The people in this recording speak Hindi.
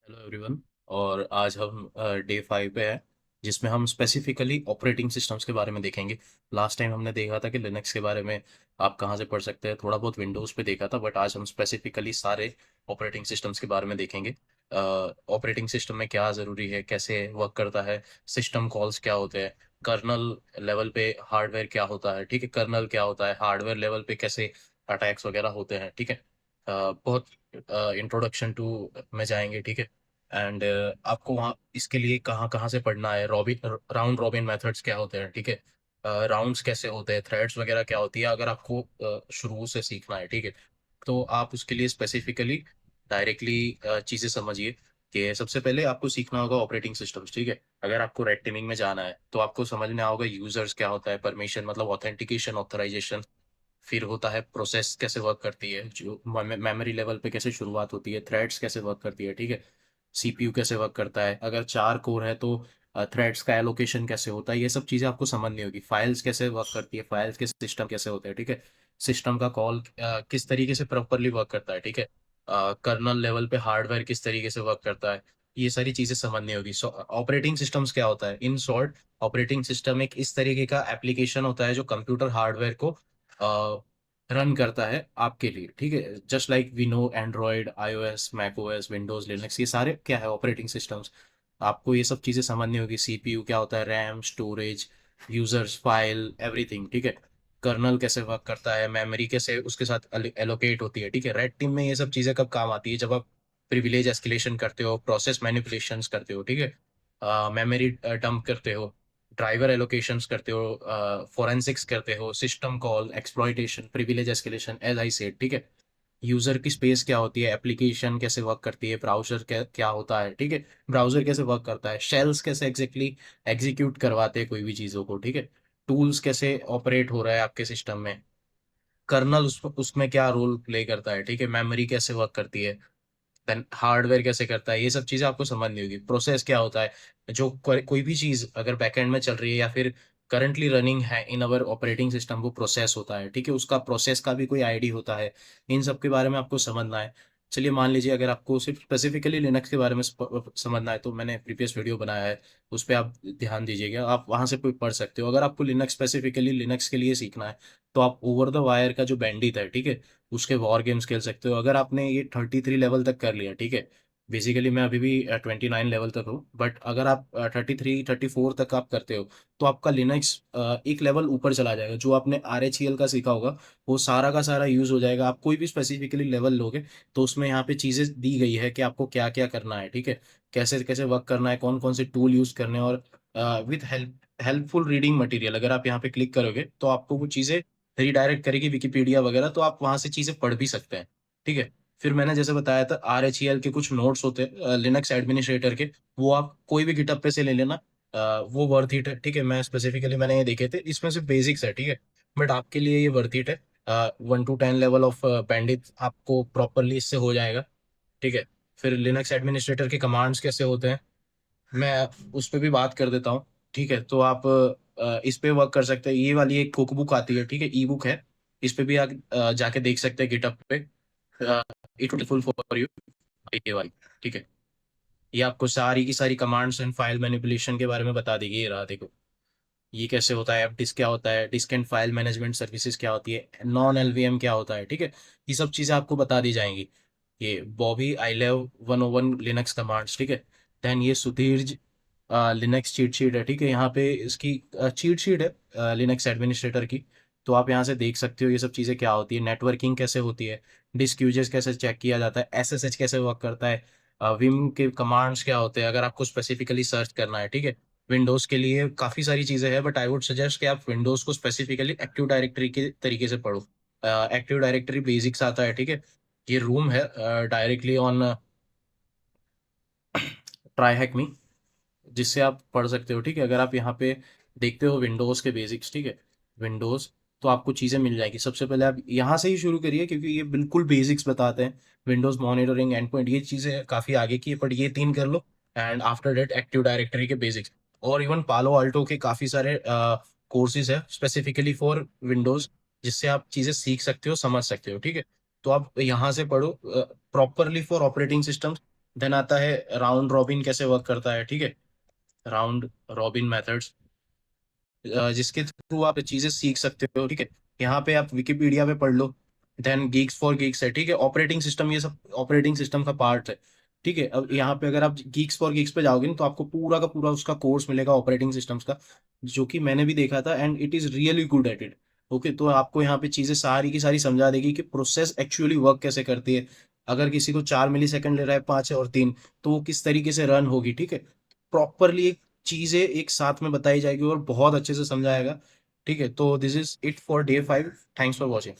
Hello everyone. और आज हम डे 5 पे है, जिसमें हम स्पेसिफिकली ऑपरेटिंग सिस्टम्स के बारे में देखेंगे। लास्ट टाइम हमने देखा था कि लिनक्स के बारे में आप कहाँ से पढ़ सकते हैं, थोड़ा बहुत विंडोज़ पे देखा था, बट आज हम स्पेसिफिकली सारे ऑपरेटिंग सिस्टम्स के बारे में देखेंगे। ऑपरेटिंग सिस्टम में क्या ज़रूरी है, कैसे वर्क करता है, सिस्टम कॉल्स क्या होते हैं, कर्नल लेवल पे हार्डवेयर क्या होता है, ठीक है, कर्नल क्या होता है, हार्डवेयर लेवल पे कैसे अटैक्स वगैरह होते हैं, ठीक है। बहुत इंट्रोडक्शन टू में जाएंगे, ठीक है। एंड आपको वहाँ इसके लिए कहाँ कहाँ से पढ़ना है, रॉबिन राउंड रॉबिन मेथड्स क्या होते हैं, ठीक है, राउंड्स कैसे होते हैं, थ्रेड्स वगैरह क्या होती है, अगर आपको शुरू से सीखना है, ठीक है। तो आप उसके लिए स्पेसिफिकली डायरेक्टली चीज़ें समझिए कि सबसे पहले आपको सीखना होगा ऑपरेटिंग सिस्टम्स, ठीक है। अगर आपको रेड टीमिंग में जाना है तो आपको समझना होगा यूजर्स क्या होता है, परमिशन मतलब ऑथेंटिकेशन, ऑथराइजेशन। फिर होता है प्रोसेस कैसे वर्क करती है, जो मेमोरी लेवल पे कैसे शुरुआत होती है, थ्रेड्स कैसे वर्क करती है, ठीक है। सीपीयू कैसे वर्क करता है, अगर 4 कोर है तो थ्रेड्स का एलोकेशन कैसे होता है, ये सब चीज़ें आपको समझनी होगी। फाइल्स कैसे वर्क करती है, फाइल्स के सिस्टम कैसे होते हैं, ठीक है। सिस्टम का कॉल किस तरीके से प्रॉपरली वर्क करता है, ठीक है। कर्नल लेवल पे हार्डवेयर किस तरीके से वर्क करता है, ये सारी चीज़ें समझनी होगी। सो ऑपरेटिंग सिस्टम्स क्या होता है, इन शॉर्ट, ऑपरेटिंग सिस्टम एक इस तरीके का एप्लीकेशन होता है जो कंप्यूटर हार्डवेयर को रन करता है आपके लिए, ठीक है। Just like we know Android, iOS, macOS, Windows, Linux, ये सारे क्या है, ऑपरेटिंग सिस्टम्स। आपको ये सब चीज़ें समझनी होगी। सीपीयू क्या होता है, RAM, storage, users, file, everything, ठीक है। कर्नल कैसे वर्क करता है, मेमोरी कैसे उसके साथ एलोकेट होती है, ठीक है। रेड टीम में ये सब चीज़ें कब काम आती है, जब आप प्रिविलेज एस्केलेशन करते हो, प्रोसेस मैनिपुलेशंस करते हो, ठीक है, मेमोरी डंप करते हो, ड्राइवर एलोकेशंस करते हो, फोरेंसिक्स करते हो, system call, exploitation, privilege escalation, as I said, ठीक है। यूजर की स्पेस क्या होती है, एप्लीकेशन कैसे वर्क करती है, ब्राउजर क्या क्या होता है, ठीक है। ब्राउजर कैसे वर्क करता है, शेल्स कैसे एग्जैक्टली एग्जीक्यूट करवाते हैं कोई भी चीज़ों को, ठीक है। टूल्स कैसे ऑपरेट हो रहा है आपके सिस्टम में, कर्नल उसमें क्या रोल प्ले करता है, ठीक है। मेमोरी कैसे वर्क करती है, देन हार्डवेयर कैसे करता है, ये सब चीजें आपको समझनी होगी। प्रोसेस क्या होता है, जो कोई भी चीज अगर बैकएंड में चल रही है या फिर करंटली रनिंग है इन अवर ऑपरेटिंग सिस्टम, वो प्रोसेस होता है, ठीक है। उसका प्रोसेस का भी कोई आईडी होता है। इन सब के बारे में आपको समझना है। चलिए मान लीजिए अगर आपको सिर्फ स्पेसिफिकली लिनक्स के बारे में समझना है, तो मैंने प्रीवियस वीडियो बनाया है, उस पर आप ध्यान दीजिएगा, आप वहां से कोई पढ़ सकते हो। अगर आपको लिनक्स स्पेसिफिकली लिनक्स के लिए सीखना है तो आप ओवर द वायर का जो बैंडिट है, ठीक है, उसके वॉर गेम्स खेल सकते हो। अगर आपने ये 33 लेवल तक कर लिया, ठीक है, बेसिकली मैं अभी भी 29 लेवल तक हूँ, बट अगर आप 33 34 तक आप करते हो तो आपका लिनक्स एक लेवल ऊपर चला जाएगा। जो आपने RHEL का सीखा होगा वो सारा का सारा यूज हो जाएगा। आप कोई भी स्पेसिफिकली लेवल लोगे तो उसमें यहाँ पे चीजें दी गई है कि आपको क्या क्या करना है, ठीक है, कैसे कैसे वर्क करना है, कौन कौन से टूल यूज करने हैं, और विथ हेल्पफुल रीडिंग मटेरियल। अगर आप यहाँ पे क्लिक करोगे तो आपको वो चीजें रीडायरेक्ट करेगी विकिपीडिया वगैरह, तो आप वहां से चीजें पढ़ भी सकते हैं, ठीक है। फिर मैंने जैसे बताया था RHEL के कुछ नोट्स होते हैं लिनक्स एडमिनिस्ट्रेटर के, वो आप कोई भी गिटहब पे से ले लेना। वो वर्थ इट है, ठीक है। मैं स्पेसिफिकली मैंने ये देखे थे, इसमें सिर्फ बेसिक्स है, ठीक है, बट आपके लिए ये वर्थ इट है। 1 to 10 लेवल ऑफ बैंडिट आपको प्रॉपरली इससे हो जाएगा, ठीक है। फिर लिनक्स एडमिनिस्ट्रेटर के कमांड्स कैसे होते हैं, मैं उस पर भी बात कर देता हूँ, ठीक है। तो आप इस पे वर्क कर सकते हैं। ये वाली एक कुक बुक आती है, ठीक है, ई बुक है, इस पे भी आप जाके देख सकते हैं गिटअप पे। It will full for you, ये वाली, ठीक है। ये आपको सारी की सारी कमांड्स एंड फाइल मैनिपुलेशन के बारे में बता देगी। ये रहा देखो, ये कैसे होता है, एफ डिस्क क्या होता है, disk and file management services क्या होती है, नॉन LVM क्या होता है, ठीक है। ये सब चीज़ें आपको बता दी जाएंगी। ये बॉबी आई लेव 101 लिनक्स कमांड्स, ठीक है। देन ये सुधीर लिनक्स चीट शीट है, ठीक है। यहाँ पे इसकी चीट शीट है लिनक्स एडमिनिस्ट्रेटर की, तो आप यहाँ से देख सकते हो ये सब चीज़ें क्या होती है, नेटवर्किंग कैसे होती है, डिस्क यूजेस कैसे चेक किया जाता है, SSH कैसे वर्क करता है, विम के कमांड्स क्या होते हैं अगर आपको स्पेसिफिकली सर्च करना है, ठीक है। विंडोज के लिए काफ़ी सारी चीज़ें हैं, बट आई वुड सजेस्ट कि आप विंडोज को स्पेसिफिकली एक्टिव डायरेक्टरी के तरीके से पढ़ो। एक्टिव डायरेक्टरी बेसिक्स आता है, ठीक है। ये रूम है डायरेक्टली ऑन ट्राई हैक मी, जिससे आप पढ़ सकते हो, ठीक है। अगर आप यहाँ पे देखते हो विंडोज़ के बेसिक्स, ठीक है, विंडोज़, तो आपको चीज़ें मिल जाएगी। सबसे पहले आप यहाँ से ही शुरू करिए क्योंकि ये बिल्कुल बेसिक्स बताते हैं। विंडोज़ मॉनिटरिंग, एंड पॉइंट, ये चीज़ें काफ़ी आगे की है, बट ये 3 कर लो। And after that active directory के बेसिक्स, और इवन पालो अल्टो के काफ़ी सारे कोर्सेज है स्पेसिफिकली फॉर विंडोज़, जिससे आप चीज़ें सीख सकते हो, समझ सकते हो, ठीक है। तो आप यहाँ से पढ़ो properly for operating systems. Then आता है राउंड रॉबिन कैसे वर्क करता है, ठीक है, राउंड रॉबिन मेथड्स, जिसके थ्रू आप चीजें सीख सकते हो, ठीक है। यहाँ पे आप विकिपीडिया पे पढ़ लो। देन गीक्स फॉर गीक्स है, ठीक है, ऑपरेटिंग सिस्टम, ये सब ऑपरेटिंग सिस्टम का पार्ट है, ठीक है। अब यहाँ पे अगर आप गीक्स फॉर गीक्स पे जाओगे ना, तो आपको पूरा का पूरा उसका कोर्स मिलेगा ऑपरेटिंग सिस्टम्स का, जो कि मैंने भी देखा था, and it is really good at it. Okay, तो आपको यहाँ पे चीजें सारी की सारी समझा देगी कि प्रोसेस एक्चुअली वर्क कैसे करती है। अगर किसी को 4 मिली सेकंड ले रहा है, 5 और 3, तो वो किस तरीके से रन होगी, ठीक है। प्रॉपरली चीजें एक साथ में बताई जाएगी और बहुत अच्छे से समझाएगा, ठीक है। तो this is it for day 5। Thanks for watching.